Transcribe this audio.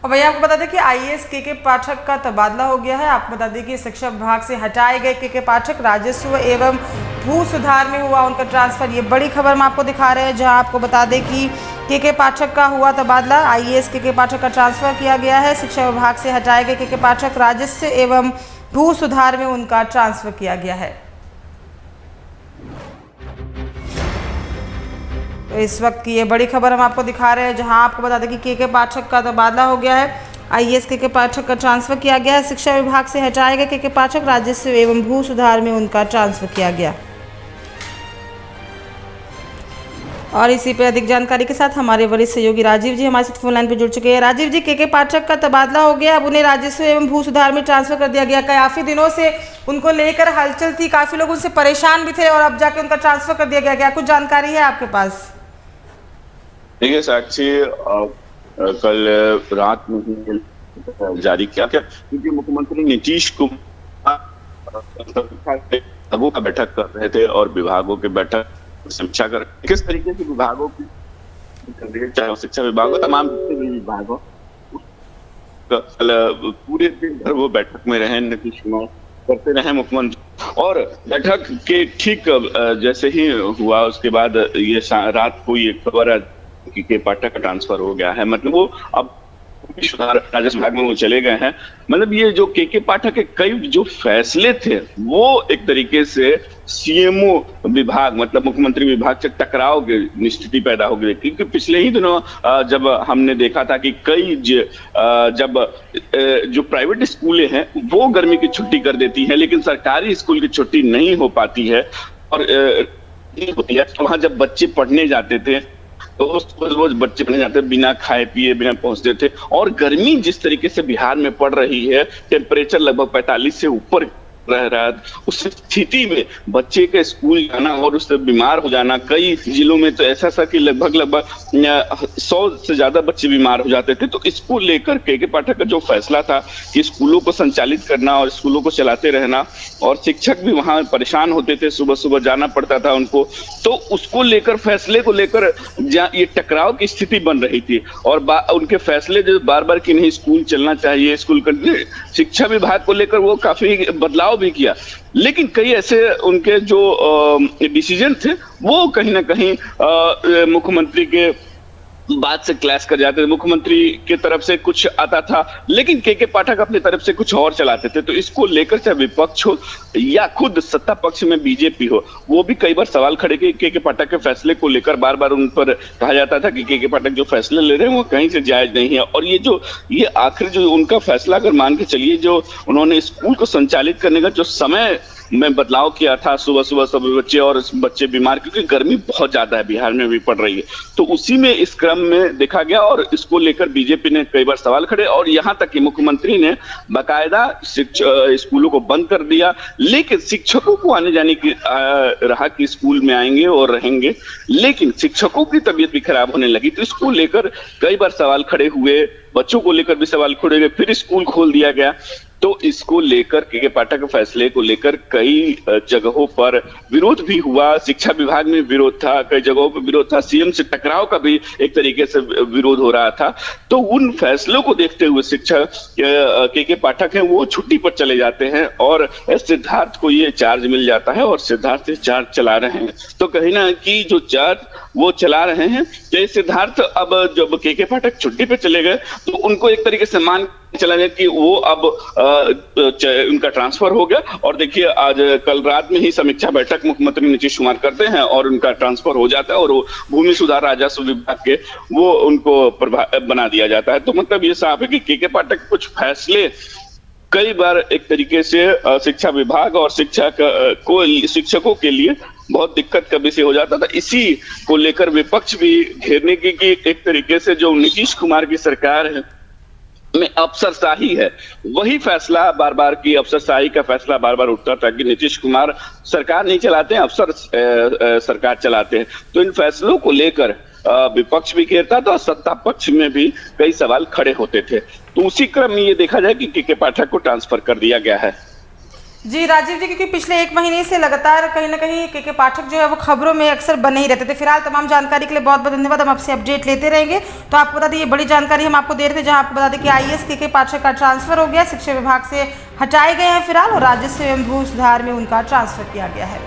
और वही आपको बता दें कि आईएएस के पाठक का तबादला हो गया है। आपको बता दें कि शिक्षा विभाग से हटाए गए के पाठक राजस्व एवं भू सुधार में हुआ उनका ट्रांसफर। ये बड़ी खबर हम आपको दिखा रहे हैं, जहां आपको बता दें कि के पाठक का हुआ तबादला। आईएएस के पाठक का ट्रांसफर किया गया है। शिक्षा विभाग से हटाए गए के पाठक राजस्व एवं भू सुधार में उनका ट्रांसफर किया गया है। तो इस वक्त की ये बड़ी खबर हम आपको दिखा रहे हैं, जहां आपको बता दें कि के पाठक का तबादला हो गया है। आईएएस के पाठक का ट्रांसफर किया गया है। शिक्षा विभाग से हटाए गए के पाठक राजस्व एवं भू सुधार में उनका ट्रांसफर किया गया। और इसी पे अधिक जानकारी के साथ हमारे वरिष्ठ सहयोगी राजीव जी हमारे साथ फोन लाइन पर जुड़ चुके हैं। राजीव जी, के पाठक का तबादला हो गया, अब उन्हें राजस्व एवं भू सुधार में ट्रांसफर कर दिया गया। काफी दिनों से उनको लेकर हलचल थी, काफी लोग उनसे परेशान भी थे और अब जाके उनका ट्रांसफर कर दिया गया। क्या कुछ जानकारी है आपके पास? देखिए साक्षी, कल रात में ही जारी किया क्या, क्योंकि मुख्यमंत्री नीतीश कुमार विभागों का बैठक कर रहे थे और विभागों के बैठक समीक्षा कर किस तरीके से विभागों की, चाहे शिक्षा विभाग हो, तमाम विभागों पूरे दिन भर वो बैठक में रहे, नीतीश कुमार करते रहे मुख्यमंत्री। और बैठक के ठीक जैसे ही हुआ उसके बाद ये रात को ये खबर के पाठक का ट्रांसफर हो गया है। मतलब वो अब सुधार राजस्व विभाग में वो चले गए हैं। मतलब ये जो के पाठक के कई जो फैसले थे वो एक तरीके से सीएमओ विभाग मतलब मुख्यमंत्री विभाग से टकराव की स्थिति पैदा हो गई, क्योंकि पिछले ही दिनों जब हमने देखा था कि कई जब जो प्राइवेट स्कूलें हैं वो गर्मी की छुट्टी कर देती है, लेकिन सरकारी स्कूल की छुट्टी नहीं हो पाती है। और वहां जब बच्चे पढ़ने जाते थे तो रोज बच्चे पढ़ने जाते बिना खाए पिए बिना पहुंचते थे। और गर्मी जिस तरीके से बिहार में पड़ रही है, टेम्परेचर लगभग 45 से ऊपर रह रहा है, उस स्थिति में बच्चे के स्कूल जाना और उससे बीमार हो जाना, कई जिलों में तो ऐसा था कि लगभग 100 से ज्यादा बच्चे बीमार हो जाते थे। तो इसको लेकर के पाठक का जो फैसला था कि स्कूलों को संचालित करना और स्कूलों को चलाते रहना, और शिक्षक भी वहां परेशान होते थे, सुबह सुबह जाना पड़ता था उनको, तो उसको लेकर फैसले को लेकर ये टकराव की स्थिति बन रही थी। और उनके फैसले जो बार बार कि नहीं स्कूल चलना चाहिए, स्कूल शिक्षा विभाग को लेकर वो काफी बदलाव भी किया, लेकिन कई ऐसे उनके जो डिसीजन थे वो कहीं ना कहीं मुख्यमंत्री के बात से क्लैश कर जाते थे। मुख्यमंत्री की तरफ से कुछ आता था, लेकिन के पाठक अपनी तरफ से कुछ और चलाते थे। तो इसको लेकर चाहे विपक्ष हो या खुद सत्ता पक्ष में बीजेपी हो, वो भी कई बार सवाल खड़े किए के पाठक के फैसले को लेकर। बार बार उन पर कहा जाता था कि के पाठक जो फैसले ले रहे हैं वो कहीं से जायज नहीं है। और ये आखिर जो उनका फैसला अगर मान के चलिए, जो उन्होंने स्कूल को संचालित करने का जो समय में बदलाव किया था, सुबह सुबह सभी बच्चे और बच्चे बीमार, क्योंकि गर्मी बहुत ज्यादा है बिहार में भी पड़ रही है, तो उसी में इस क्रम में देखा गया। और इसको लेकर बीजेपी ने कई बार सवाल खड़े, और यहाँ तक कि मुख्यमंत्री ने बाकायदा स्कूलों को बंद कर दिया, लेकिन शिक्षकों को आने जाने की रहा कि स्कूल में आएंगे और रहेंगे, लेकिन शिक्षकों की तबीयत भी खराब होने लगी। तो इसको लेकर कई बार सवाल खड़े हुए, बच्चों को लेकर भी सवाल खड़े हुए, फिर स्कूल खोल दिया गया। तो इसको लेकर के पाठक के फैसले को लेकर कई जगहों पर विरोध भी हुआ, शिक्षा विभाग में विरोध था, कई जगहों पर विरोध था, सीएम से टकराव का भी एक तरीके से विरोध हो रहा था। तो उन फैसलों को देखते हुए शिक्षक के पाठक हैं वो छुट्टी पर चले जाते हैं और सिद्धार्थ को ये चार्ज मिल जाता है और सिद्धार्थ ये चार्ज चला रहे हैं। तो कहीं ना कि जो चार्ज वो चला रहे हैं, तो सिद्धार्थ अब जब के पाठक छुट्टी पे चले गए तो उनको एक तरीके से मान चला गया कि वो अब उनका ट्रांसफर हो गया। और देखिए आज कल रात में ही समीक्षा बैठक मुख्यमंत्री नीतीश कुमार करते हैं और उनका ट्रांसफर हो जाता है और वो भूमि सुधार राजस्व विभाग के वो उनको बना दिया जाता है। तो मतलब ये साफ है कि के पाठक कुछ फैसले कई बार एक तरीके से शिक्षा विभाग और शिक्षकों के लिए बहुत दिक्कत का विषय हो जाता था। इसी को लेकर विपक्ष भी घेरने की एक तरीके से जो नीतीश कुमार की सरकार है में अफसरशाही है, वही फैसला बार बार की अफसरशाही का फैसला बार बार उठता था कि नीतीश कुमार सरकार नहीं चलाते हैं, अफसर सरकार चलाते हैं। तो इन फैसलों को लेकर विपक्ष भी घेरता था और सत्ता पक्ष में भी कई सवाल खड़े होते थे। तो उसी क्रम में ये देखा जाए कि के पाठक को ट्रांसफर कर दिया गया है। जी राजीव जी, क्योंकि पिछले एक महीने से लगातार कहीं ना कहीं के पाठक जो है वो खबरों में अक्सर बने ही रहते थे। फिलहाल तमाम जानकारी के लिए बहुत बहुत धन्यवाद, हम आपसे अपडेट लेते रहेंगे। तो आपको बता दें, ये बड़ी जानकारी हम आपको दे रहे थे, जहां आपको बता दें कि आईएएस के पाठक का ट्रांसफर हो गया, शिक्षा विभाग से हटाए गए हैं फिलहाल, और राजस्व एवं भू सुधार में उनका ट्रांसफर किया गया है।